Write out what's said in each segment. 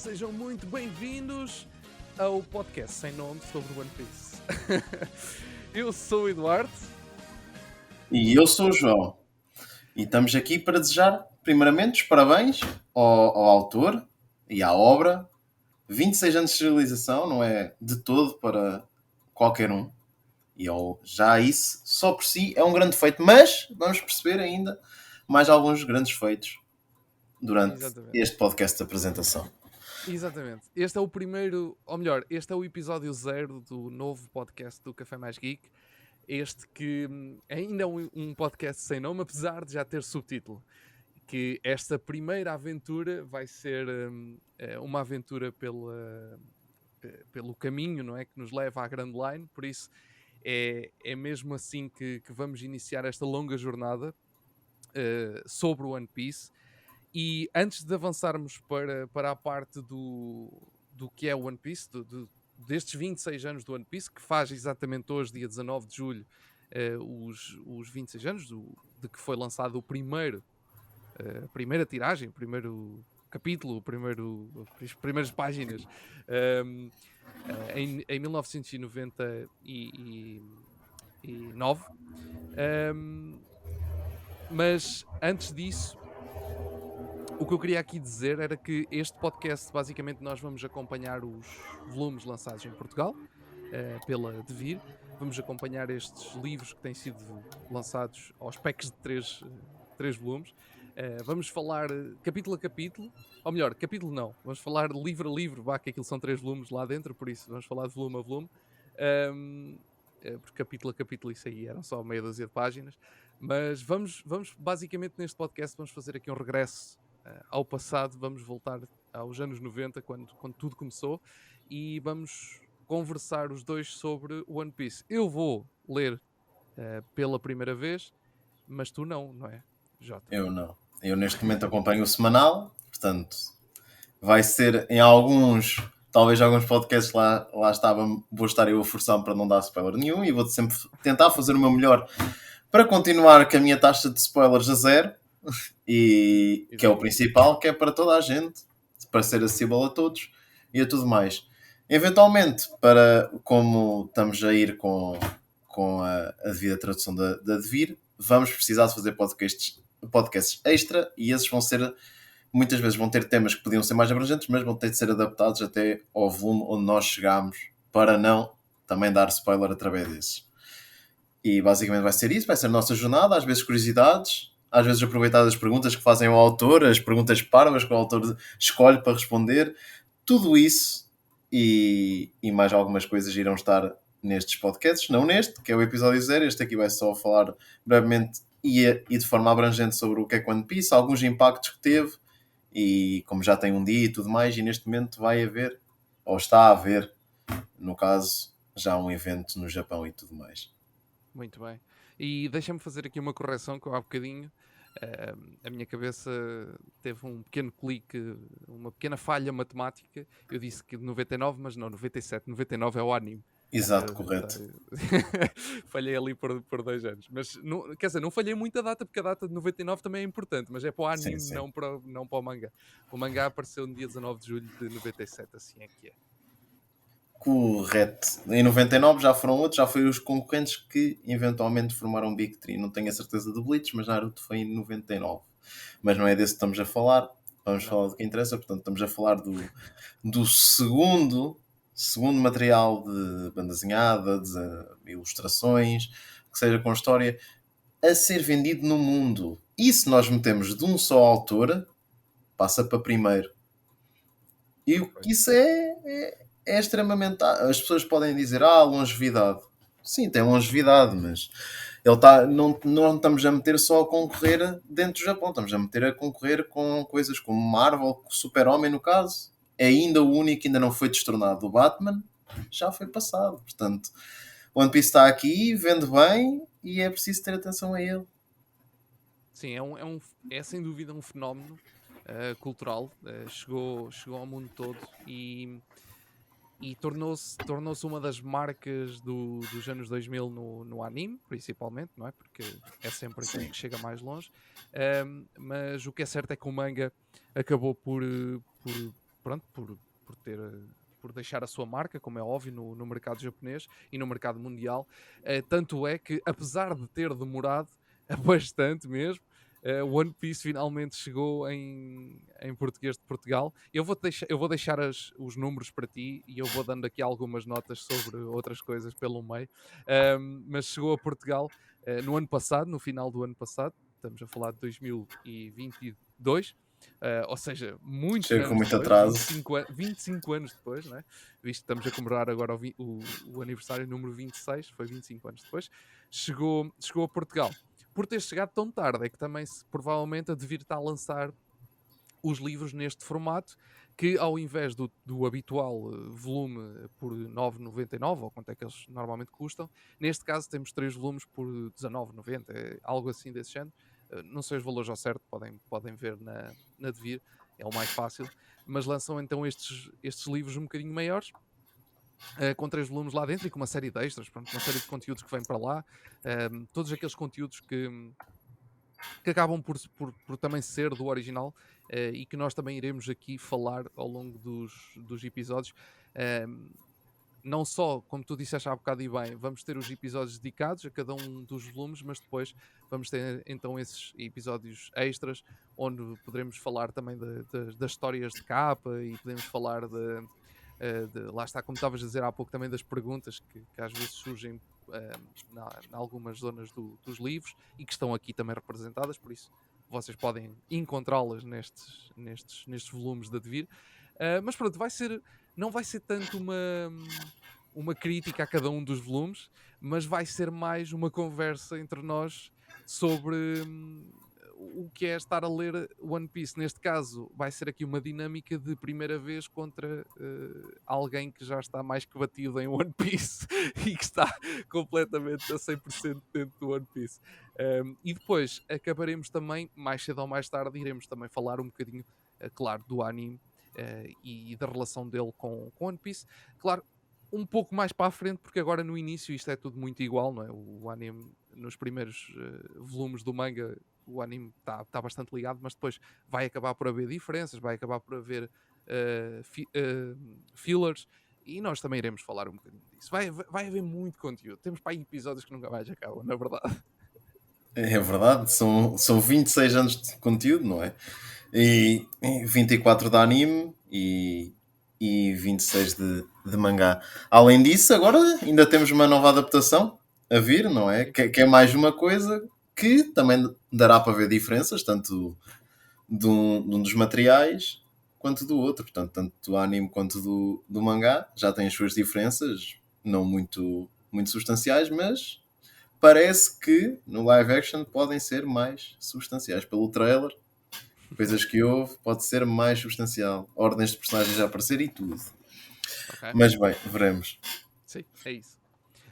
sejam muito bem-vindos ao podcast sem nome sobre One Piece. Eu sou o Eduardo. E eu sou o João. E estamos aqui para desejar, primeiramente, os parabéns ao autor e à obra. 26 anos de realização não é de todo para qualquer um. E já isso, só por si, é um grande feito. Mas vamos perceber ainda mais alguns grandes feitos durante este podcast de apresentação. Exatamente. Este é o primeiro, ou melhor, este é o episódio 0 do novo podcast do Café Mais Geek. Este que ainda é um podcast sem nome, apesar de já ter subtítulo. Que esta primeira aventura vai ser uma aventura pelo caminho, não é? Que nos leva à Grand Line. Por isso é mesmo assim que vamos iniciar esta longa jornada sobre o One Piece. E antes de avançarmos para a parte do que é o One Piece, destes 26 anos do One Piece, que faz exatamente hoje, dia 19 de julho, os 26 anos de que foi lançado a primeira tiragem, o primeiro capítulo, as primeiras páginas, em 1999. Mas antes disso, o que eu queria aqui dizer era que este podcast, basicamente, nós vamos acompanhar os volumes lançados em Portugal, pela Devir. Vamos acompanhar estes livros que têm sido lançados aos packs de 3 volumes. Vamos falar capítulo a capítulo, ou melhor, capítulo não, vamos falar livro a livro, que aquilo são 3 volumes lá dentro, por isso vamos falar de volume a volume. Porque capítulo a capítulo isso aí eram só meia dúzia de páginas. Mas vamos basicamente neste podcast, vamos fazer aqui um regresso ao passado, vamos voltar aos anos 90, quando tudo começou, e vamos conversar os dois sobre One Piece. Eu vou ler pela primeira vez, mas tu não é, Jota? Eu não. Eu neste momento acompanho o semanal, portanto, vai ser em alguns, talvez alguns podcasts lá vou estar eu a forçar-me para não dar spoiler nenhum e vou sempre tentar fazer o meu melhor para continuar com a minha taxa de spoilers a 0 e que é o principal, que é para toda a gente, para ser acessível a todos e a tudo mais. Eventualmente, como estamos a ir com a devida tradução da Devir, vamos precisar de fazer podcasts extra e esses muitas vezes vão ter temas que podiam ser mais abrangentes, mas vão ter de ser adaptados até ao volume onde nós chegamos, para não também dar spoiler através desses. E basicamente vai ser isso, vai ser a nossa jornada, às vezes curiosidades, às vezes aproveitar as perguntas que fazem ao autor, as perguntas parvas que o autor escolhe para responder, tudo isso e mais algumas coisas irão estar nestes podcasts, não neste, que é o episódio 0, este aqui vai só falar brevemente e de forma abrangente sobre o que é One Piece, alguns impactos que teve, e como já tem um dia e tudo mais, e neste momento vai haver, ou está a haver, no caso, já um evento no Japão e tudo mais. Muito bem. E deixa-me fazer aqui uma correção, que há bocadinho a minha cabeça teve um pequeno clique, uma pequena falha matemática. Eu disse que 99, mas não, 97. 99 é o anime. Exato, correto. Falhei ali por 2 anos. Mas, quer dizer, não falhei muita data, porque a data de 99 também é importante, mas é para o anime, Sim. não para o mangá. O mangá apareceu no dia 19 de julho de 97, assim é que é. Correto. Em 99 já foram outros, já foi os concorrentes que eventualmente formaram Big Tree. Não tenho a certeza do Bleach, mas Naruto foi em 99. Mas não é desse que estamos a falar. Vamos falar do que interessa. Portanto, estamos a falar do segundo material de banda desenhada, de ilustrações, que seja com história, a ser vendido no mundo. E se nós metemos de um só autor, passa para primeiro. E o que isso é extremamente. As pessoas podem dizer, longevidade. Sim, tem longevidade, mas ele não estamos a meter só a concorrer dentro do Japão, estamos a meter a concorrer com coisas como Marvel, Super-Homem, no caso. É ainda o único que ainda não foi destronado. O Batman já foi passado. Portanto, o One Piece está aqui, vende bem e é preciso ter atenção a ele. Sim, é sem dúvida um fenómeno cultural. Chegou ao mundo todo e tornou-se uma das marcas dos anos 2000 no anime, principalmente, não é? Porque é sempre aquilo que chega mais longe. Mas o que é certo é que o manga acabou por pronto, por deixar a sua marca, como é óbvio, no mercado japonês e no mercado mundial. Tanto é que, apesar de ter demorado bastante mesmo, One Piece finalmente chegou em português de Portugal. Eu vou deixar os números para ti e eu vou dando aqui algumas notas sobre outras coisas pelo meio. Mas chegou a Portugal no ano passado, no final do ano passado. Estamos a falar de 2022. Ou seja, muitos Chega com anos muito depois, atraso. 25 anos depois, né? Visto que estamos a comemorar agora o aniversário número 26, foi 25 anos depois, chegou a Portugal. Por ter chegado tão tarde, é que também provavelmente a devir estar a lançar os livros neste formato, que ao invés do habitual volume por 9,99, ou quanto é que eles normalmente custam, neste caso temos 3 volumes por 19,90, algo assim desse género. Não sei os valores ao certo, podem ver na Devir, é o mais fácil, mas lançam então estes livros um bocadinho maiores, com 3 volumes lá dentro e com uma série de extras, pronto, uma série de conteúdos que vêm para lá, todos aqueles conteúdos que acabam por também ser do original, e que nós também iremos aqui falar ao longo dos episódios. Não só, como tu disseste há bocado e bem, vamos ter os episódios dedicados a cada um dos volumes, mas depois vamos ter então esses episódios extras, onde poderemos falar também das histórias de capa e podemos falar lá está, como estavas a dizer há pouco, também das perguntas que às vezes surgem em algumas zonas dos livros e que estão aqui também representadas, por isso vocês podem encontrá-las nestes volumes da Devir. Mas pronto, não vai ser tanto uma crítica a cada um dos volumes, mas vai ser mais uma conversa entre nós sobre o que é estar a ler One Piece. Neste caso, vai ser aqui uma dinâmica de primeira vez contra alguém que já está mais que batido em One Piece e que está completamente a 100% dentro do One Piece. E depois acabaremos também, mais cedo ou mais tarde, iremos também falar um bocadinho, claro, do anime e da relação dele com One Piece. Claro, um pouco mais para a frente, porque agora no início isto é tudo muito igual, não é? O anime, nos primeiros volumes do manga, o anime está bastante ligado, mas depois vai acabar por haver diferenças, vai acabar por haver fillers, e nós também iremos falar um bocadinho disso. Vai haver muito conteúdo. Temos para aí episódios que nunca mais acabam, na verdade. É verdade, são 26 anos de conteúdo, não é? E 24 de anime e 26 de mangá. Além disso, agora ainda temos uma nova adaptação a vir, não é? Que é mais uma coisa que também dará para ver diferenças, tanto de um dos materiais quanto do outro. Portanto, tanto do anime quanto do mangá já têm as suas diferenças, não muito substanciais, mas parece que no live action podem ser mais substanciais. Pelo trailer, coisas que houve, pode ser mais substancial. Ordens de personagens a aparecer e tudo. Ok? Mas bem, veremos. Sim, é isso.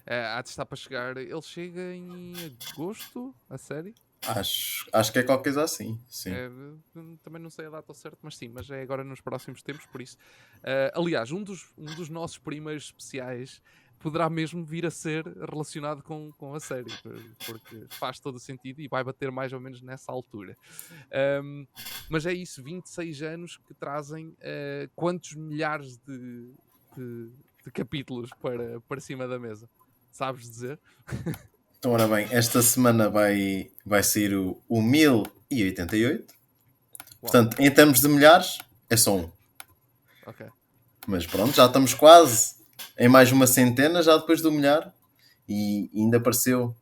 Há de estar para chegar. Ele chega em agosto, a série. Acho que é qualquer coisa assim, sim. Também não sei a data ao certo, mas sim, mas é agora nos próximos tempos, por isso. Aliás, um dos nossos primeiros especiais poderá mesmo vir a ser relacionado com a série, porque faz todo o sentido e vai bater mais ou menos nessa altura. Mas é isso, 26 anos que trazem quantos milhares de capítulos para cima da mesa? Sabes dizer? Então, ora bem, esta semana vai sair o 1088. Uau, Portanto, em termos de milhares, é só um. ok. Mas pronto, já estamos quase em mais uma centena, já depois do milhar. E ainda pareceu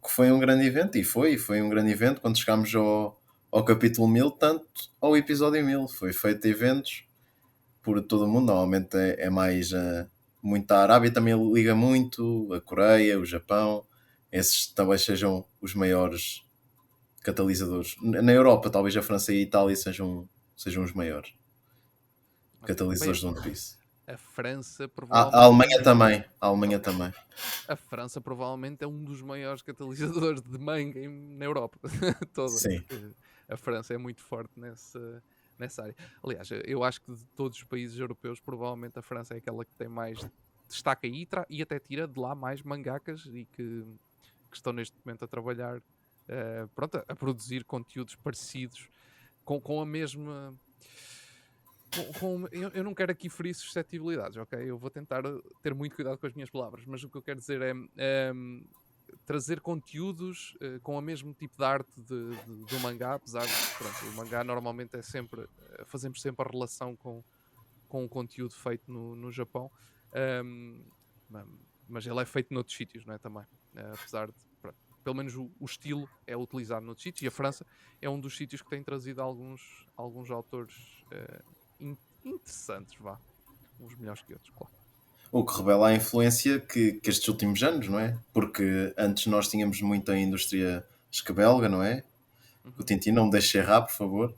que foi um grande evento. E foi um grande evento quando chegámos ao capítulo 1000, tanto ao episódio 1000. Foi feito eventos por todo o mundo. Normalmente é mais muito a Arábia também liga muito, a Coreia, o Japão. Esses talvez sejam os maiores catalisadores. Na Europa, talvez a França e a Itália sejam os maiores Ok. Bem, catalisadores de One Piece. a França A provavelmente Alemanha também. A Alemanha Ok. também. A França provavelmente é um dos maiores catalisadores de manga na Europa toda, Sim. porque a França é muito forte nessa área. Aliás, eu acho que de todos os países europeus, provavelmente a França é aquela que tem mais destaca e até tira de lá mais mangakas e que estão neste momento a trabalhar, pronto, a produzir conteúdos parecidos com a mesma eu não quero aqui ferir suscetibilidades, ok? Eu vou tentar ter muito cuidado com as minhas palavras, mas o que eu quero dizer é trazer conteúdos com o mesmo tipo de arte do mangá, apesar de, pronto, o mangá normalmente é sempre, fazemos sempre a relação com o conteúdo feito no Japão, um, mas ele é feito noutros sítios, não é? Também, apesar de, pronto, pelo menos o estilo é utilizado noutros sítios, e a França é um dos sítios que tem trazido alguns autores interessantes, vá, uns melhores que outros, claro. O que revela a influência que estes últimos anos, não é? Porque antes nós tínhamos muito a indústria belga, não é? O Tintin, não me deixe errar, por favor.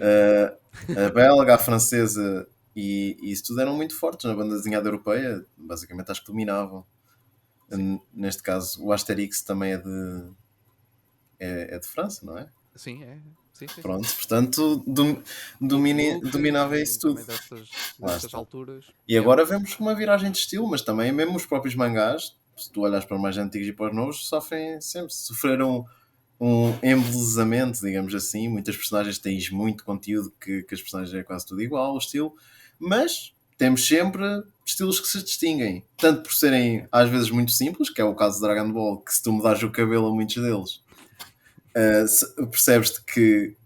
A belga, a francesa e isso tudo eram muito fortes na banda desenhada europeia. Basicamente, acho que dominavam. Neste caso, o Asterix também é de França, não é? Sim, é. Sim. Pronto, portanto, dominava isso tudo. Dessas alturas. E agora vemos uma viragem de estilo, mas também mesmo os próprios mangás, se tu olhas para os mais antigos e para os novos, sofreram um embelezamento, digamos assim. Muitas personagens têm muito conteúdo que as personagens é quase tudo igual, o estilo, mas temos sempre estilos que se distinguem, tanto por serem às vezes muito simples, que é o caso do Dragon Ball, que se tu mudares o cabelo a muitos deles, percebes-te que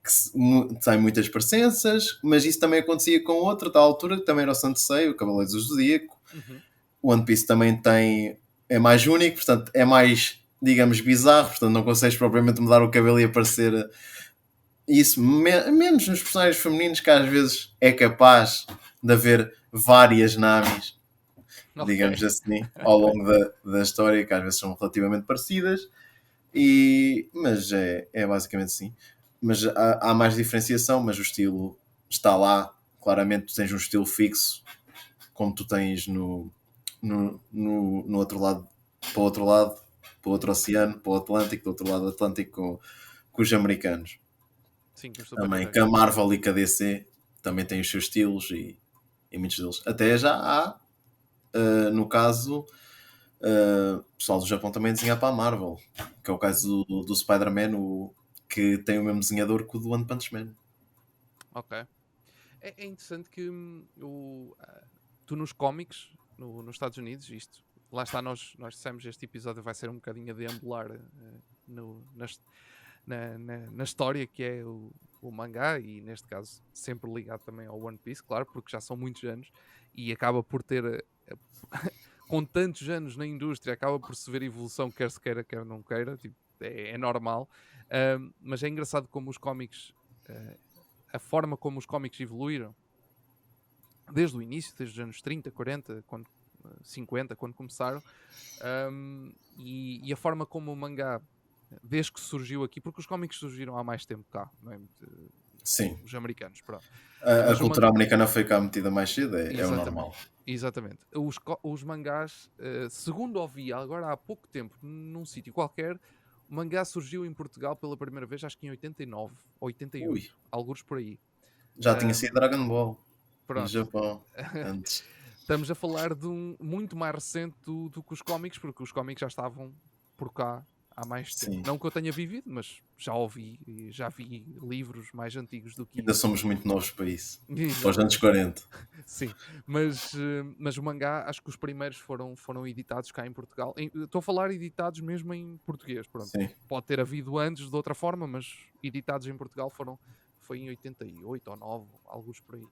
tem muitas parecenças, mas isso também acontecia com outra da altura, que também era o Santo Sei, o Cavaleiro do Zodíaco. O One Piece também é mais único, portanto é mais, digamos, bizarro, portanto não consegues propriamente mudar o cabelo e aparecer isso, menos nos personagens femininos, que às vezes é capaz de haver várias Namis, digamos assim, ao longo da história, que às vezes são relativamente parecidas. Mas é basicamente assim. Mas há mais diferenciação, mas o estilo está lá. Claramente tu tens um estilo fixo, como tu tens no outro lado, para o outro lado, para o outro oceano, para o Atlântico, do outro lado do Atlântico com os americanos. Sim, também que a Marvel e que a DC também têm os seus estilos e muitos deles. Até já há, no caso, o pessoal do Japão também desenha para a Marvel, que é o caso do Spider-Man, que tem o mesmo desenhador que o do One Punch Man. Ok. É interessante que tu nos cómics, nos Estados Unidos, isto, lá está, nós dissemos, este episódio vai ser um bocadinho a deambular na história que é o mangá, e neste caso sempre ligado também ao One Piece, claro, porque já são muitos anos e acaba por ter com tantos anos na indústria, acaba por se ver evolução, quer se queira, quer não queira, tipo, é normal. Mas é engraçado como os cómics, a forma como os cómics evoluíram desde o início, desde os anos 30, 40, 50, quando começaram, e a forma como o mangá, desde que surgiu aqui, porque os cómics surgiram há mais tempo cá, não é? Sim. Os americanos, pronto. A cultura americana foi cá metida mais cedo, é o normal. Exatamente. Os mangás, segundo ouvi agora há pouco tempo, num sítio qualquer, o mangá surgiu em Portugal pela primeira vez, acho que em 89, 88, alguns por aí. Já tinha sido Dragon Ball. Pronto. No Japão, antes. Estamos a falar de muito mais recente do que os cómics, porque os cómics já estavam por cá há mais tempo. Sim. Não que eu tenha vivido, mas já ouvi e já vi livros mais antigos do que Ainda isso. somos muito novos para isso. Para os anos 40. Sim, mas o mangá, acho que os primeiros foram editados cá em Portugal. Estou a falar editados mesmo em português. Pronto. Sim. Pode ter havido antes de outra forma, mas editados em Portugal foi em 88 ou 9, alguns por aí.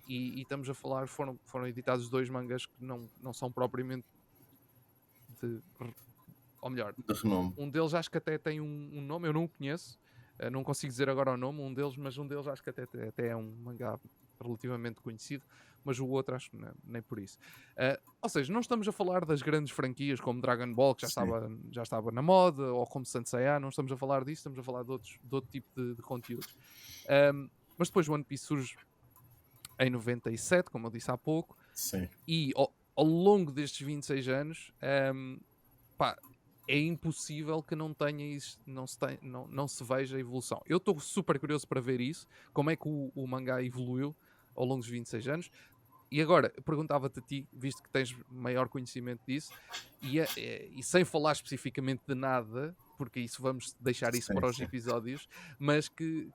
E estamos a falar, foram editados 2 mangas que não são propriamente ou melhor, de renome. Um deles acho que até tem um nome, eu não o conheço, não consigo dizer agora o nome, mas um deles acho que até é um mangá relativamente conhecido, mas o outro acho que nem por isso. Ou seja, não estamos a falar das grandes franquias como Dragon Ball, que já estava na moda, ou como Sanseiya, não estamos a falar disso, estamos a falar de outro tipo de conteúdos. Mas depois o One Piece surge em 97, como eu disse há pouco. Sim. E ao longo destes 26 anos, é impossível que não se veja a evolução. Eu estou super curioso para ver isso, como é que o mangá evoluiu ao longo dos 26 anos. E agora, perguntava-te a ti, visto que tens maior conhecimento disso, e sem falar especificamente de nada, porque vamos deixar isso para os episódios, mas que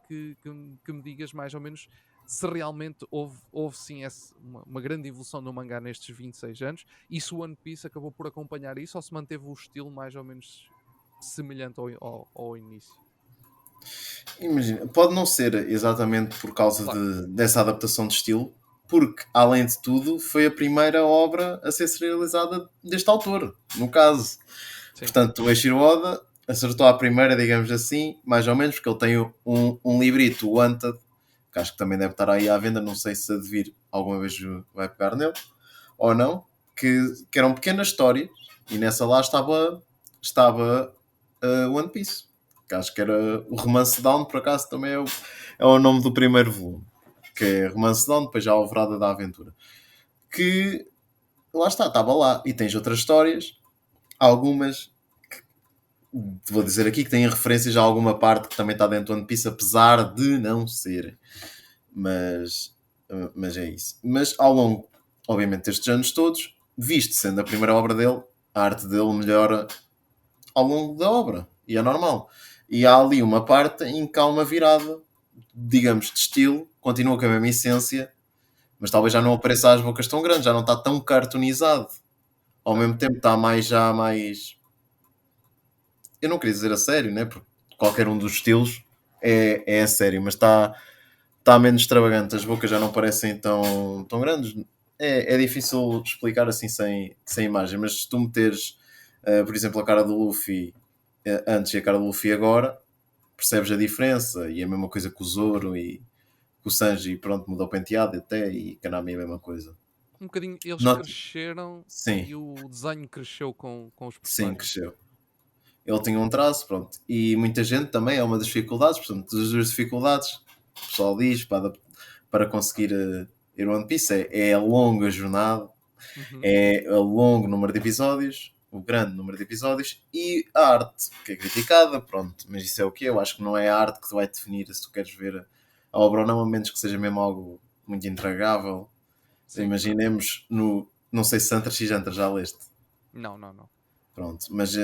me digas mais ou menos se realmente houve sim uma grande evolução no mangá nestes 26 anos, e se o One Piece acabou por acompanhar isso, ou se manteve o estilo mais ou menos semelhante ao início. Imagina, pode não ser exatamente por causa Claro. dessa adaptação de estilo, porque, além de tudo, foi a primeira obra a ser serializada deste autor, no caso. Sim. Portanto, o Eiichiro Oda acertou à primeira, digamos assim, mais ou menos, porque ele tem um librito, o Wanted, que acho que também deve estar aí à venda, não sei se a Devir alguma vez vai pegar nele, ou não, que eram pequenas histórias, e nessa lá estava One Piece. Que acho que era o Romance Down, por acaso também é o nome do primeiro volume. Que é Romance Down, depois já a Alvorada da Aventura. Que lá está, estava lá. E tens outras histórias, algumas vou dizer aqui que têm referências a alguma parte que também está dentro do One Piece, apesar de não ser. Mas é isso. Mas ao longo, obviamente, destes anos todos, visto sendo a primeira obra dele, a arte dele melhora ao longo da obra. E é normal. E há ali uma parte em que há uma virada, digamos, de estilo, continua com a mesma essência, mas talvez já não apareça às bocas tão grandes, já não está tão cartoonizado. Ao mesmo tempo está mais. Eu não queria dizer a sério, né? Porque qualquer um dos estilos é a sério, mas está menos extravagante, as bocas já não parecem tão grandes. É difícil explicar assim sem imagem, mas se tu meteres, por exemplo, a cara do Luffy antes e a cara do Luffy agora, percebes a diferença. E a mesma coisa com o Zoro e com o Sanji, pronto, mudou o penteado até, e Kanami é a mesma coisa. Um bocadinho, eles Not... cresceram Sim, e o desenho cresceu com os sim, personagens. cresceu. Ele tinha um traço, pronto. E muita gente também, é uma das dificuldades, portanto, das duas dificuldades, o pessoal diz, para conseguir ir One Piece, é a longa jornada, Uhum. é o longo número de episódios, o grande número de episódios, e a arte, que é criticada, pronto, mas isso é o que eu acho que não é a arte que te vai definir se tu queres ver a obra ou não, a menos que seja mesmo algo muito intragável. Sim. Imaginemos não sei se Santa X Hunter já leste. Não. Pronto, mas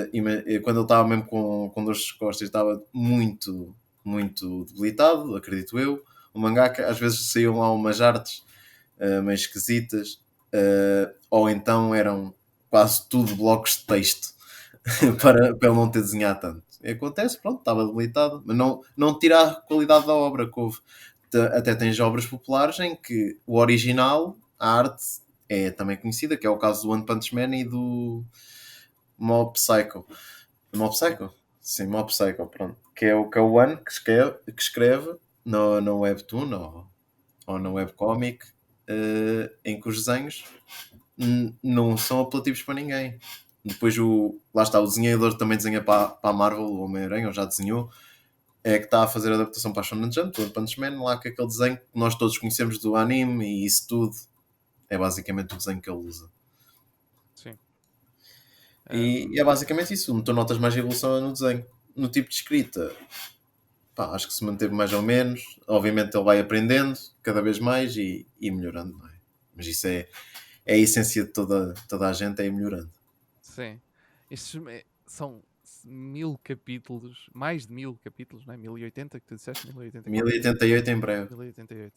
quando ele estava mesmo com dores de costas, estava muito, muito debilitado, acredito eu. O mangaka, às vezes saíam lá umas artes meio esquisitas, ou então eram quase tudo blocos de texto Ok. para ele não ter desenhado tanto. E acontece, pronto, estava debilitado, mas não tira a qualidade da obra que houve. Até tens obras populares em que o original, a arte, é também conhecida, que é o caso do One Punch Man e do Mob Psycho. Mob Sim. Psycho? Sim, Mob Psycho, pronto. Que é o One que escreve no Webtoon ou no Uhum. Webcomic, em que os desenhos não são apelativos para ninguém. Depois lá está, o desenhador também desenha para a Marvel, o Homem-Aranha, ou já desenhou, é que está a fazer a adaptação para a Shonen Jump, o One Punch Man, lá com aquele desenho que nós todos conhecemos do anime, e isso tudo é basicamente o desenho que ele usa. Sim. E é basicamente isso. Tu notas mais evolução no desenho. No tipo de escrita, pá, acho que se manteve mais ou menos. Obviamente ele vai aprendendo cada vez mais e melhorando, não é? Mas isso é a essência de toda a gente, é ir melhorando. Sim. Estes são 1000 capítulos, mais de 1000 capítulos, não é? 1080 que tu disseste, 1084. 1088 em breve. 1088.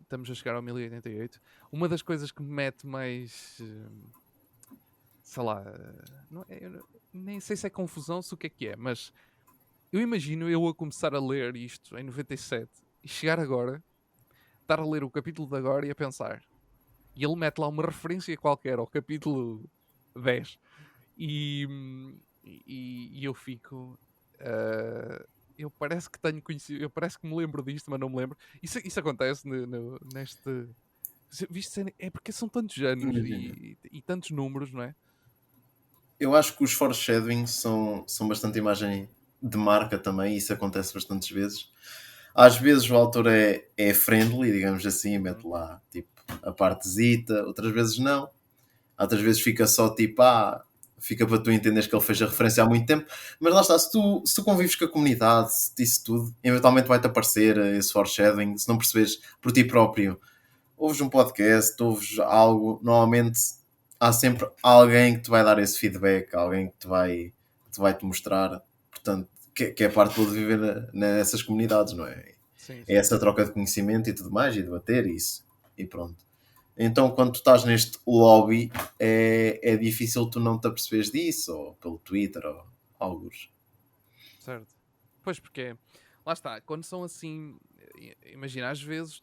Estamos a chegar ao 1088. Uma das coisas que me mete mais, sei lá, eu nem sei se é confusão, se o que é, mas eu imagino eu a começar a ler isto em 97 e chegar agora, estar a ler o capítulo de agora e a pensar. E ele mete lá uma referência qualquer ao capítulo 10 e, e eu fico. Eu parece que tenho conhecido, eu parece que me lembro disto, mas não me lembro. Isso acontece neste. Viste, é porque são tantos anos Imagina. e tantos números, não é? Eu acho que os foreshadowings são bastante imagem de marca também, e isso acontece bastantes vezes. Às vezes o autor é friendly, digamos assim, mete Uhum. lá tipo a partezita, outras vezes não. Outras vezes fica só tipo, fica para tu entenderes que ele fez a referência há muito tempo. Mas lá está, se tu convives com a comunidade, se isso tudo, eventualmente vai-te aparecer esse foreshadowing. Se não percebes por ti próprio, ouves um podcast, ouves algo, normalmente há sempre alguém que te vai dar esse feedback, alguém que te vai te mostrar. Portanto, que é parte de viver nessas comunidades, não é? Sim, é sim. essa troca de conhecimento e tudo mais, e debater isso, e pronto. Então, quando tu estás neste lobby, é difícil tu não te aperceberes disso, ou pelo Twitter, ou alguns. Certo. Pois porque, lá está, quando são assim, imagina, às vezes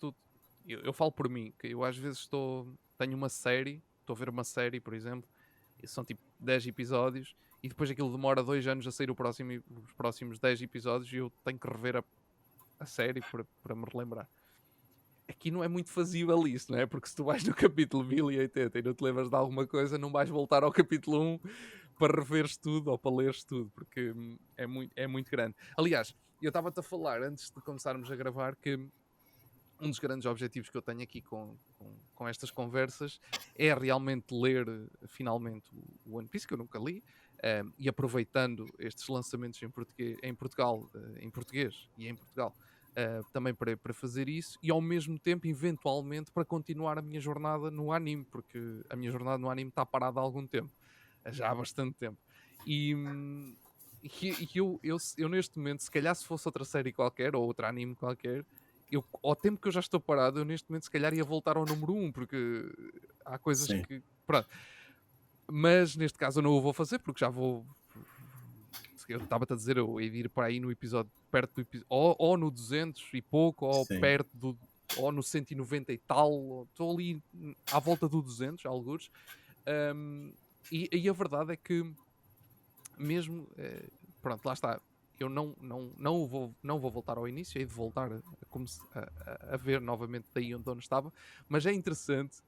eu falo por mim, que eu às vezes tenho uma série, estou a ver uma série, por exemplo, e são tipo 10 episódios, e depois aquilo demora 2 anos a sair os próximos 10 episódios, e eu tenho que rever a série para me relembrar. Aqui não é muito fazível isso, não é? Porque se tu vais no capítulo 1080 e não te lembras de alguma coisa, não vais voltar ao capítulo 1 para reveres tudo ou para leres tudo, porque é muito grande. Aliás, eu estava-te a falar antes de começarmos a gravar que um dos grandes objetivos que eu tenho aqui com estas conversas é realmente ler finalmente o One Piece, que eu nunca li, e aproveitando estes lançamentos em Portugal, em português e em Portugal, também para fazer isso, e ao mesmo tempo, eventualmente, para continuar a minha jornada no anime, porque a minha jornada no anime está parada há algum tempo, já há bastante tempo. E, eu neste momento, se calhar se fosse outra série qualquer, ou outro anime qualquer, ao tempo que eu já estou parado, eu neste momento se calhar ia voltar ao número 1, porque há coisas Sim. que. Pronto. Mas neste caso eu não o vou fazer, porque já vou. Eu estava-te a dizer, eu ia ir para aí no episódio, perto do episódio, ou no 200 e pouco, ou Sim. perto do. Ou no 190 e tal, estou ali à volta do 200, alguns. Um, e a verdade é que, mesmo. Pronto, lá está. Eu não vou voltar ao início, hei de voltar a ver novamente daí onde estava, mas é interessante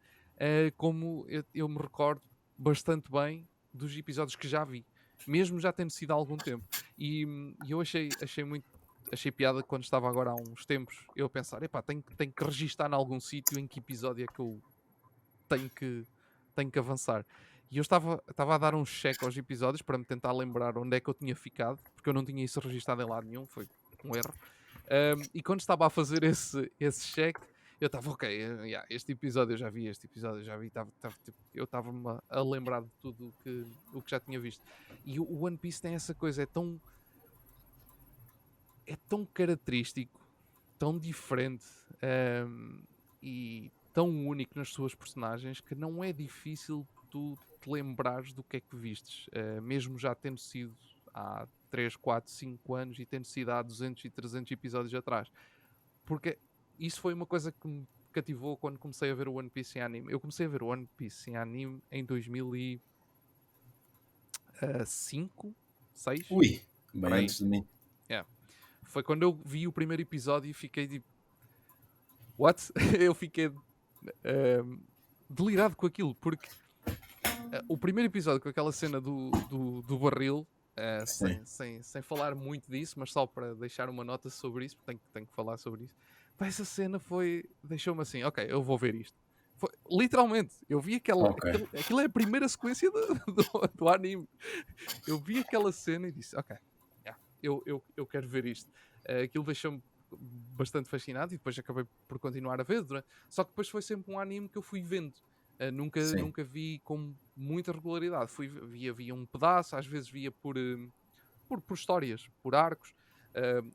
como eu me recordo bastante bem dos episódios que já vi, mesmo já tendo sido há algum tempo. E eu achei piada quando estava agora há uns tempos, eu a pensar, epá, tenho que registar em algum sítio em que episódio é que eu tenho que, tenho que avançar. E eu estava a dar um check aos episódios para me tentar lembrar onde é que eu tinha ficado, porque eu não tinha isso registado em lado nenhum, foi um erro. E quando estava a fazer esse check, eu estava, ok, yeah, este episódio eu já vi, tipo, eu estava-me a lembrar de tudo o que já tinha visto. E o One Piece tem essa coisa, é tão característico, tão diferente, e tão único nas suas personagens, que não é difícil tu te lembrares do que é que vistes, mesmo já tendo sido há 3, 4, 5 anos e tendo sido há 200 e 300 episódios atrás. Porque isso foi uma coisa que me cativou quando comecei a ver o One Piece em anime. Eu comecei a ver o One Piece em anime em 2005, 6, Ui, por bem aí. antes de mim. Yeah. Foi quando eu vi o primeiro episódio e fiquei tipo, what? Eu fiquei delirado com aquilo, porque o primeiro episódio com aquela cena do barril, Sim. sem falar muito disso, mas só para deixar uma nota sobre isso, porque tenho que falar sobre isso. Pá, essa cena deixou-me assim, ok, eu vou ver isto. Literalmente, eu vi Ok. aquilo é a primeira sequência do anime. Eu vi aquela cena e disse, ok, yeah, eu quero ver isto. Aquilo deixou-me bastante fascinado e depois acabei por continuar a ver. Só que depois foi sempre um anime que eu fui vendo. Sim. Nunca vi com muita regularidade. Via um pedaço, às vezes via por histórias, por arcos.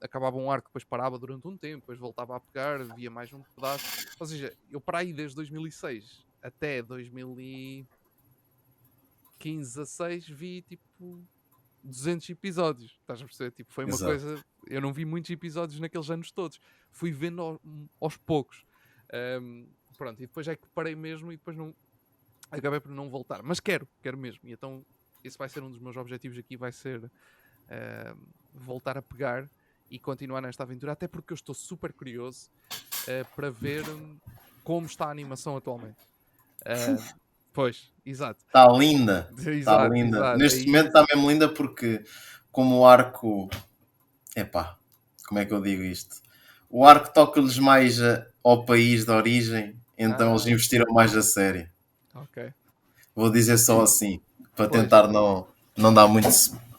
Acabava um arco, depois parava durante um tempo, depois voltava a pegar, via mais um pedaço. Ou seja, eu para aí desde 2006 até 2015, 16 vi tipo 200 episódios. Estás a perceber? Tipo, foi uma Exato. coisa. Eu não vi muitos episódios naqueles anos todos. Fui vendo aos poucos. Pronto, e depois é que parei mesmo e depois não. Acabei por não voltar. Mas quero mesmo. E então, esse vai ser um dos meus objetivos aqui. Vai ser voltar a pegar e continuar nesta aventura. Até porque eu estou super curioso para ver como está a animação atualmente. Pois, exato. Está linda. Está Exato, linda. exato. É Neste momento está isso. mesmo linda porque, como o arco. Epá, como é que eu digo isto? O arco toca-lhes mais ao país de origem, então eles Ah, investiram mais a série. ok. Vou dizer só assim, para Pois. tentar não dar muito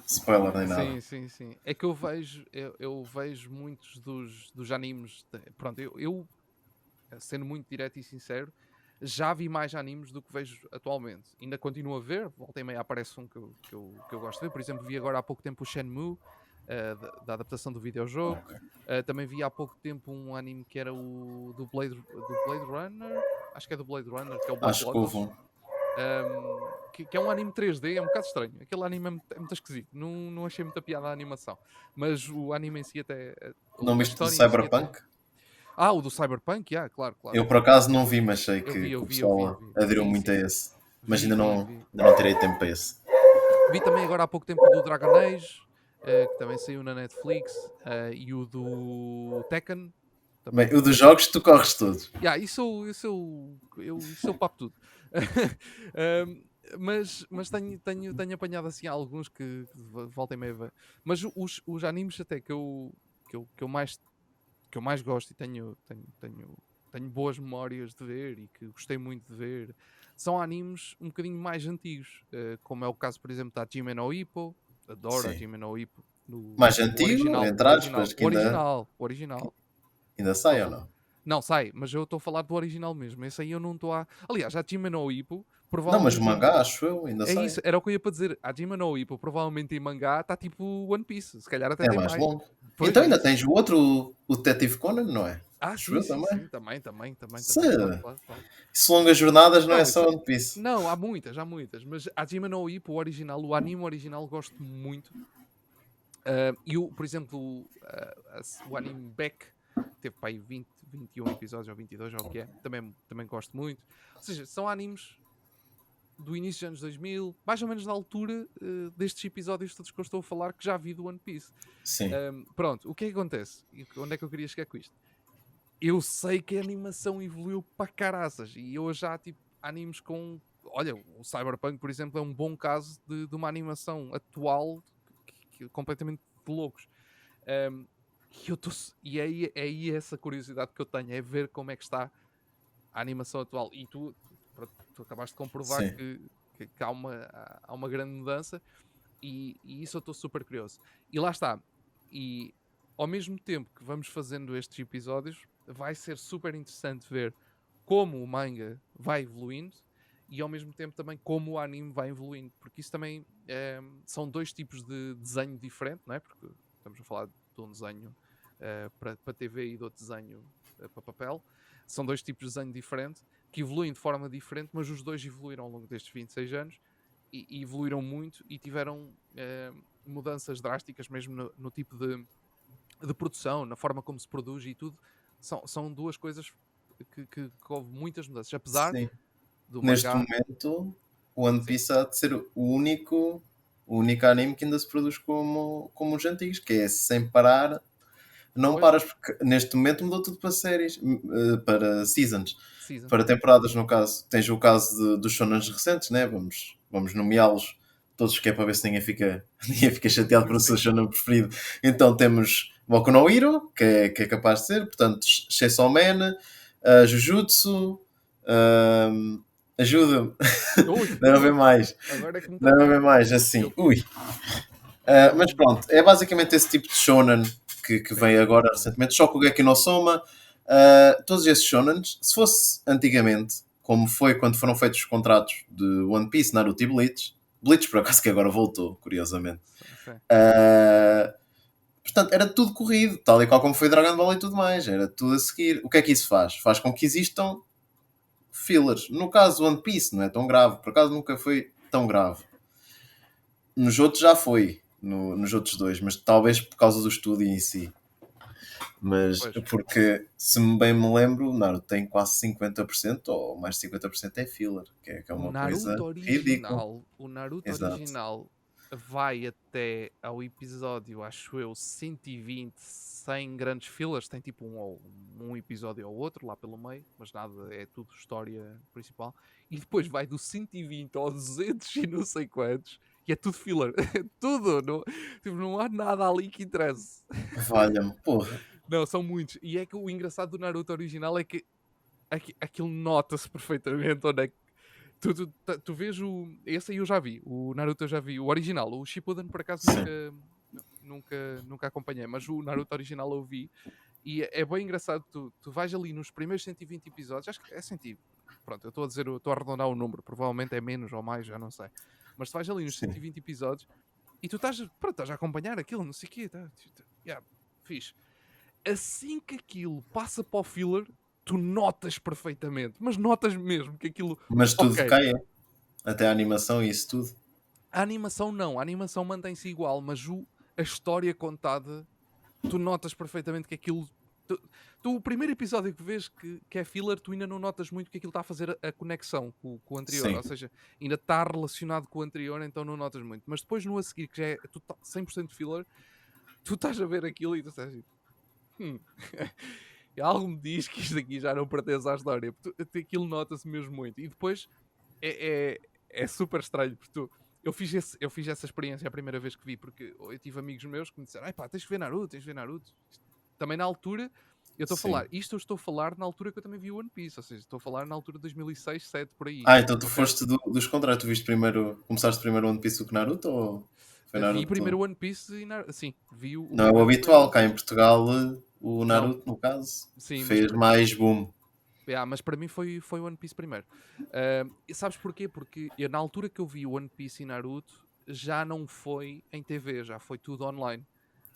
spoiler nem nada. Sim, sim, sim. É que eu vejo muitos dos animes. Pronto, sendo muito direto e sincero, já vi mais animes do que vejo atualmente. Ainda continuo a ver, volta e meia aparece um que eu gosto de ver. Por exemplo, vi agora há pouco tempo o Shenmue, da adaptação do videojogo. Ok. Também vi há pouco tempo um anime que era o do Blade Runner. Acho que é do Blade Runner, que é o Black Acho que Lotus. houve um. Que é um anime 3D, é um bocado estranho. Aquele anime é muito esquisito. Não achei muita piada a animação. Mas o anime em si até. Não A viste do história em si até. Cyberpunk? O do Cyberpunk? Claro. Eu por acaso não vi, mas sei Eu que, vi, que eu o vi, eu vi, eu pessoal vi. aderiu Sim, muito a sim. esse. Mas Vi, ainda vi, não, vi. ainda não tirei tempo para esse. Vi também agora há pouco tempo o do Dragon Age, que também saiu na Netflix, e o do Tekken. Também, Bem, o dos jogos tu corres todos. isso eu papo tudo. Um, mas tenho apanhado assim alguns que volta e meia. Mas os animes até que eu mais gosto e tenho boas memórias de ver e que gostei muito de ver são animes um bocadinho mais antigos, como é o caso, por exemplo, da Hajime no Ippo. Adoro a Sim. Hajime no Ippo. No, Mais o antigo, original, entre o original, aspas, que o original, o original. ainda Estou a sai ou falar. não? Não, sai, mas eu estou a falar do original mesmo. Esse aí eu não estou a. Aliás, a Hajime no Ippo, Não, mas o provavelmente. mangá, acho eu, ainda É isso, sai. era o que eu ia para dizer. A Hajime no Ippo, provavelmente em mangá, está tipo One Piece. Se calhar até É tem mais mais. longo. Pois Então é ainda isso. tens o outro, o Detetive Conan, não é? Acho Sim, eu sim, também. sim. Também. Se, Claro. se longas jornadas não é Não, isso. só One Piece. Não, há muitas. Mas a Hajime no Ippo, o original, o anime original, gosto muito. Por exemplo, o anime Beck teve para aí 20, 21 episódios ou 22, ou o que é. Também gosto muito. Ou seja, são animes do início dos anos 2000, mais ou menos na altura destes episódios todos que eu estou a falar, que já vi do One Piece. Sim. Pronto, o que é que acontece? Onde é que eu queria chegar com isto? Eu sei que a animação evoluiu para caraças e hoje há tipo animes com. Olha, o Cyberpunk, por exemplo, é um bom caso de uma animação atual que completamente de loucos. Um, é aí essa curiosidade que eu tenho, é ver como é que está a animação atual. E tu acabaste de comprovar Sim. que há uma grande mudança e isso eu estou super curioso. E lá está. E ao mesmo tempo que vamos fazendo estes episódios, vai ser super interessante ver como o manga vai evoluindo e ao mesmo tempo também como o anime vai evoluindo, porque isso também são dois tipos de desenho diferente, não é? Porque estamos a falar de um desenho para TV e de outro desenho para papel. São dois tipos de desenho diferente que evoluem de forma diferente, mas os dois evoluíram ao longo destes 26 anos e evoluíram muito e tiveram mudanças drásticas mesmo no tipo de produção, na forma como se produz e tudo. São duas coisas que houve muitas mudanças, apesar Sim. do Neste mangá. momento, o One Sim. Piece há de ser o único anime que ainda se produz como os antigos, que é sem parar. Não Pois, paras, porque neste momento mudou tudo para séries, para seasons, seasons. para temporadas, no caso. Tens o caso dos shonens recentes, né? Vamos nomeá-los todos, que é para ver se ninguém fica, ninguém fica chateado por o seu shonen preferido. Então temos Boku no Hero, que é capaz de ser, portanto, Chainsaw Man, Jujutsu, ajuda-me, Ui, deve haver mais, agora é que me deve tramou. haver mais, assim, Eu, ui. Mas eu, pronto, é basicamente esse tipo de shonen que sim, veio agora sim. recentemente. Só que o Geki no Soma, todos esses shonens, se fosse antigamente, como foi quando foram feitos os contratos de One Piece, Naruto e Bleach por acaso que agora voltou, curiosamente. Sim. Portanto, era tudo corrido, tal e qual como foi Dragon Ball e tudo mais, era tudo a seguir. O que é que isso faz? Faz com que existam fillers. No caso do One Piece não é tão grave, por acaso nunca foi tão grave. Nos outros já foi, nos outros dois, mas talvez por causa do estúdio em si. Mas Pois. porque, se bem me lembro, o Naruto tem quase 50% ou mais de 50% é filler, que é O uma Naruto coisa ridícula. original, o Naruto Exato. original vai até ao episódio, acho eu, 120, sem grandes filas. Tem tipo um episódio ou outro lá pelo meio, mas nada, é tudo história principal. E depois vai do 120 ao 200 e não sei quantos, e é tudo filler. É tudo, não há nada ali que interesse. Valha-me, porra. Não, são muitos. E é que o engraçado do Naruto original é que aquilo nota-se perfeitamente onde é que tu vês esse aí eu já vi, o Naruto eu já vi, o original, o Shippuden por acaso Sim. nunca acompanhei, mas o Naruto original eu vi e é bem engraçado, tu vais ali nos primeiros 120 episódios, acho que é 120, pronto, eu estou a arredondar o número, provavelmente é menos ou mais, já não sei, mas tu vais ali nos Sim. 120 episódios E tu estás a acompanhar aquilo, não sei o quê. Yeah, fixe. Assim que aquilo passa para o filler, tu notas perfeitamente. Mas notas mesmo que aquilo... Mas tudo Ok, cai, até a animação e isso tudo. a animação não. A animação mantém-se igual, mas a história contada, tu notas perfeitamente que aquilo... O primeiro episódio que vês que é filler, tu ainda não notas muito que aquilo está a fazer a conexão com o anterior. Sim. Ou seja, ainda está relacionado com o anterior, então não notas muito. Mas depois no a seguir, que já é 100% filler, tu estás a ver aquilo e tu estás assim... Algo me diz que isto aqui já não pertence à história. Aquilo nota-se mesmo muito. E depois é super estranho, porque eu fiz essa experiência a primeira vez que vi, porque eu tive amigos meus que me disseram: ai pá, tens de ver Naruto, tens de ver Naruto. Também na altura, eu estou a falar, isto eu estou a falar na altura que eu também vi One Piece, ou seja, estou a falar na altura de 2006, 2007, por aí. Então tu Okay? foste dos contrários, tu viste primeiro, começaste primeiro One Piece do que Naruto ou foi Vi Naruto? primeiro One Piece e Naruto. Sim, vi o Não é o primeiro foi habitual, One cá em Piece. Portugal o Não, Naruto, no caso, sim, fez mais boom. mas para mim foi One Piece primeiro. E sabes porquê? Porque na altura que eu vi One Piece e Naruto, já não foi em TV, já foi tudo online.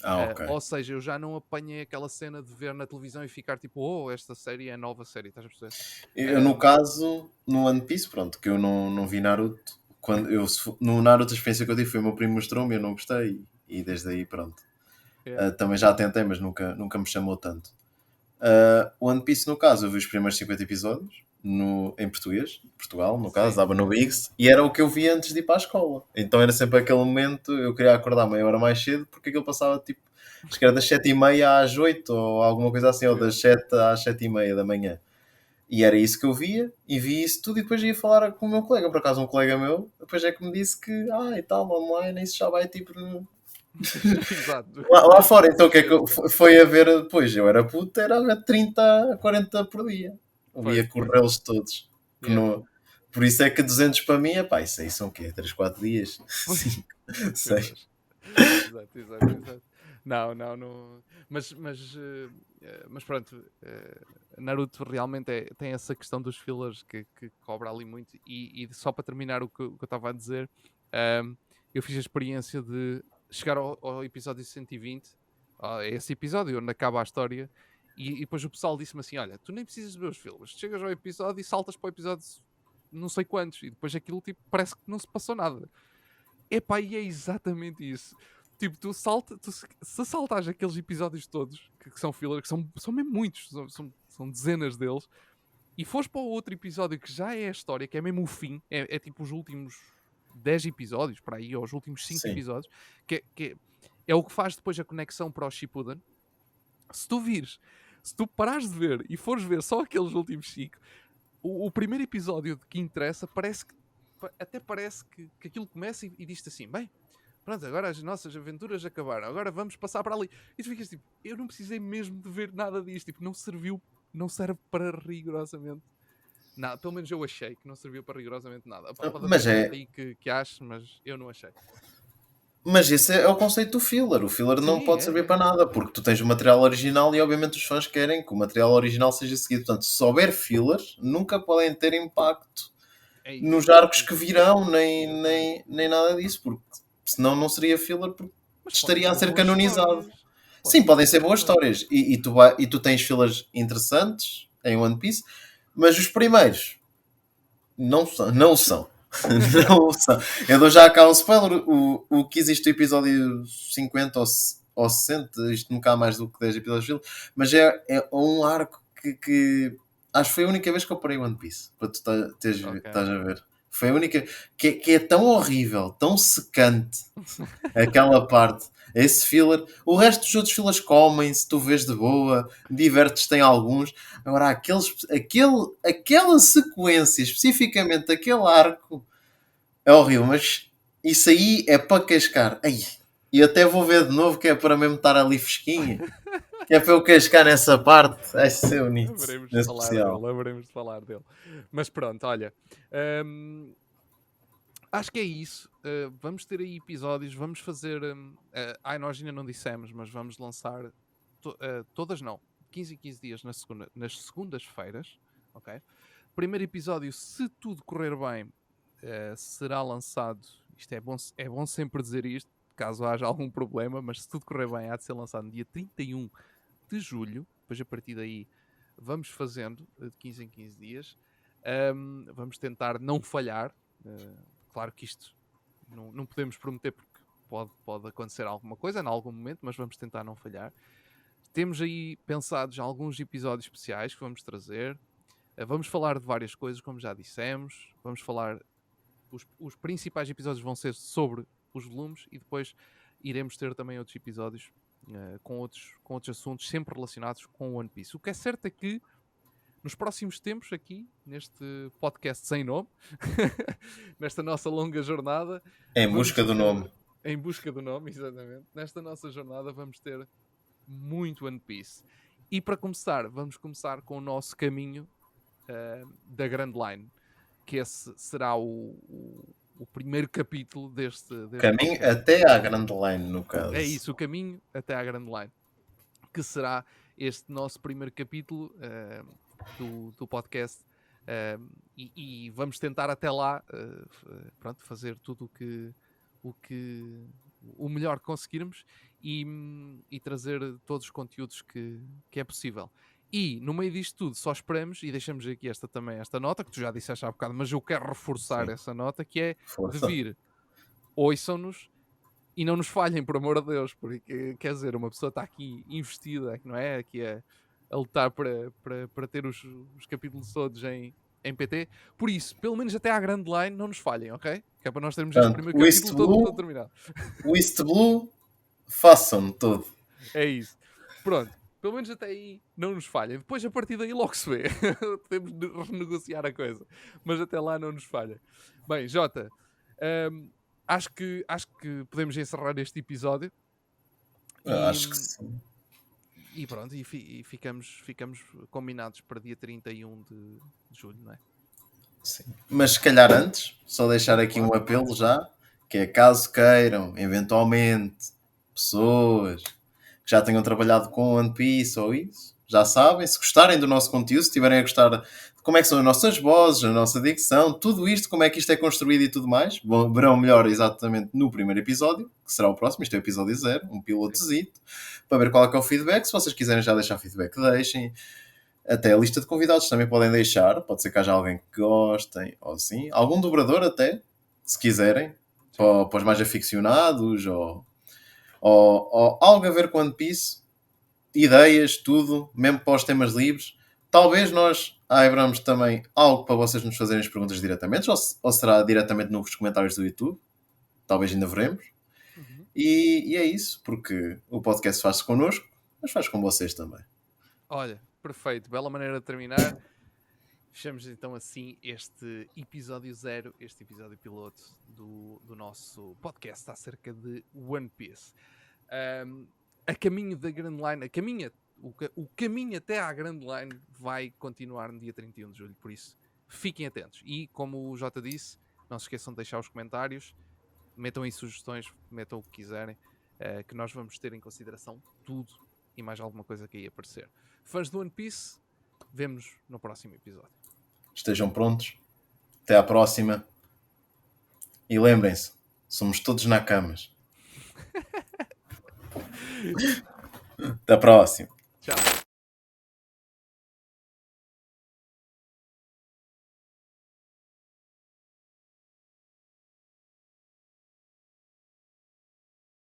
Ok. Ou seja, eu já não apanhei aquela cena de ver na televisão e ficar tipo, oh, esta série é nova série, estás a perceber? Eu, no caso, no One Piece, pronto, que eu não vi Naruto. No Naruto, a experiência que eu tive foi o meu primo mostrou-me, eu não gostei e desde aí, pronto. Yeah. Também já tentei, mas nunca me chamou tanto. One Piece, no caso, eu vi os primeiros 50 episódios em português, Portugal, no caso, Sim, dava no Bigs, e era o que eu via antes de ir para a escola. Então era sempre aquele momento, eu queria acordar meia hora mais cedo, porque aquilo passava tipo, acho que era das 7h30 às 8 ou alguma coisa assim, ou yeah. das 7 às 7h30 da manhã. E era isso que eu via, e vi isso tudo, e depois ia falar com o meu colega. Por acaso, um colega meu, depois é que me disse que, e tal, online, isso já vai tipo. Exato. Lá fora, então o que é que Cedo, eu foi a ver depois? Eu era puto, era a ver 30 a 40 por dia. Eu ia Pois. corrê-los todos. Que Yeah. no... Por isso é que 200 para mim, isso aí são o quê? 3, 4 dias? Pois. 5, Meu 6. Deus. Exato. Não. Mas pronto, Naruto realmente tem essa questão dos fillers que cobra ali muito. E só para terminar o que eu estava a dizer, eu fiz a experiência de chegar ao episódio 120, a esse episódio onde acaba a história, e depois o pessoal disse-me assim: olha, tu nem precisas de ver os fillers, chegas ao episódio e saltas para o episódio não sei quantos, e depois aquilo tipo, parece que não se passou nada. Epá, e é exatamente isso. Tipo, se saltares aqueles episódios todos que são filler, que são mesmo muitos, são dezenas deles, e fores para o outro episódio que já é a história, que é mesmo o fim, é tipo os últimos 10 episódios, para aí, ou os últimos 5 Sim. episódios, é o que faz depois a conexão para o Shippuden. Se tu parares de ver e fores ver só aqueles últimos 5, o primeiro episódio que interessa até parece que aquilo começa e diz-te assim: bem, pronto, agora as nossas aventuras acabaram, agora vamos passar para ali. E tu ficas tipo: eu não precisei mesmo de ver nada disto, tipo, não serve para rigorosamente nada. Pelo menos eu achei que não serviu para rigorosamente nada. Pode haver Mas gente é. aí que ache, mas eu não achei. Mas esse é o conceito do filler. O filler não Sim, pode servir para é. nada, porque tu tens o material original e obviamente os fãs querem que o material original seja seguido. Portanto, se houver fillers, nunca podem ter impacto É nos isso. arcos que Exatamente. virão, Exatamente. nem nada disso, porque senão não seria filler, porque Mas podem estaria a ser ser boas canonizado. histórias. Sim, Podem ser podem ser boas boas histórias. histórias e tu tens fillers interessantes em One Piece, mas os primeiros não são. Não são. Não são. Eu dou já cá o spoiler. O que existe o episódio 50 ou 60, isto nunca há mais do que 10 episódios de filler, mas é um arco que acho que foi a única vez que eu parei One Piece, para tu Ok. estás a ver. Foi a única que é tão horrível, tão secante aquela parte, esse filler. O resto dos outros fillers comem-se, tu vês de boa, divertes-te em alguns. Agora, aquela sequência, especificamente aquele arco, é horrível, mas isso aí é para cascar. Ai, e até vou ver de novo, que é para mesmo estar ali fresquinho. Que é para eu cascar nessa parte. Vai ser bonito, Haveremos de nesse falar dele, especial. haveremos de falar dele. Mas pronto, olha. Acho que é isso. Vamos ter aí episódios, vamos fazer. Nós ainda não dissemos, mas vamos lançar todas não. 15 em 15 dias nas segundas-feiras. Ok? Primeiro episódio, se tudo correr bem, será lançado. Isto é bom sempre dizer isto, caso haja algum problema, mas se tudo correr bem, há de ser lançado no dia 31 de julho. Depois, a partir daí, vamos fazendo de 15 em 15 dias. Vamos tentar não falhar. Claro que isto não podemos prometer, porque pode acontecer alguma coisa em algum momento, mas vamos tentar não falhar. Temos aí pensados alguns episódios especiais que vamos trazer. Vamos falar de várias coisas, como já dissemos. Vamos falar... Os principais episódios vão ser sobre os volumes e depois iremos ter também outros episódios com outros assuntos sempre relacionados com One Piece. O que é certo é que nos próximos tempos aqui, neste podcast sem nome, nesta nossa longa jornada... Em busca do nome. Em busca do nome, exatamente. Nesta nossa jornada vamos ter muito One Piece. E para começar, vamos começar com o nosso caminho da Grand Line, que esse será o primeiro capítulo deste Caminho podcast. até à Grand Line, no caso. É isso, o caminho até à Grand Line, que será este nosso primeiro capítulo do podcast, e vamos tentar até lá fazer tudo o melhor que conseguirmos e trazer todos os conteúdos que é possível. E no meio disto tudo só esperamos, e deixamos aqui esta nota, que tu já disseste há bocado, mas eu quero reforçar essa nota, que é Força. de vir, ouçam-nos e não nos falhem, por amor de Deus, porque quer dizer, uma pessoa está aqui investida, não é? Aqui a lutar para ter os capítulos todos em PT. Por isso, pelo menos até à Grand Line, não nos falhem, ok? Que é para nós termos este primeiro capítulo todo terminado. O East Blue, façam todo. É isso. Pronto. Pelo menos até aí não nos falhem. Depois, a partir daí, logo se vê. Podemos renegociar a coisa. Mas até lá não nos falha. Bem, Jota, acho que podemos encerrar este episódio. Acho que sim. E pronto, e ficamos combinados para dia 31 de julho, não é? Sim. Mas se calhar antes, só deixar aqui um apelo já, que é caso queiram, eventualmente, pessoas que já tenham trabalhado com One Piece ou isso, já sabem, se gostarem do nosso conteúdo, se estiverem a gostar de como é que são as nossas vozes, a nossa dicção, tudo isto, como é que isto é construído e tudo mais, verão melhor exatamente no primeiro episódio, que será o próximo, isto é o episódio 0, um pilotozito, para ver qual é que é o feedback. Se vocês quiserem já deixar feedback, deixem. Até a lista de convidados também podem deixar, pode ser que haja alguém que gostem, ou assim, algum dobrador até, se quiserem, para os mais aficionados, ou algo a ver com One Piece, ideias, tudo, mesmo para os temas livres. Talvez nós abramos também algo para vocês nos fazerem as perguntas diretamente, ou será diretamente nos comentários do YouTube, talvez ainda veremos. Uhum. E é isso, porque o podcast faz-se connosco, mas faz com vocês também. Olha, perfeito, bela maneira de terminar. Fechamos então assim este episódio 0, este episódio piloto do nosso podcast acerca de One Piece. A caminho da Grand Line, o caminho até à Grand Line vai continuar no dia 31 de julho, por isso fiquem atentos. E como o Jota disse, não se esqueçam de deixar os comentários, metam aí sugestões, metam o que quiserem, que nós vamos ter em consideração tudo e mais alguma coisa que aí aparecer. Fãs do One Piece, vemo-nos no próximo episódio. Estejam prontos. Até à próxima. E lembrem-se, somos todos nakamas. Até a próxima. Tchau.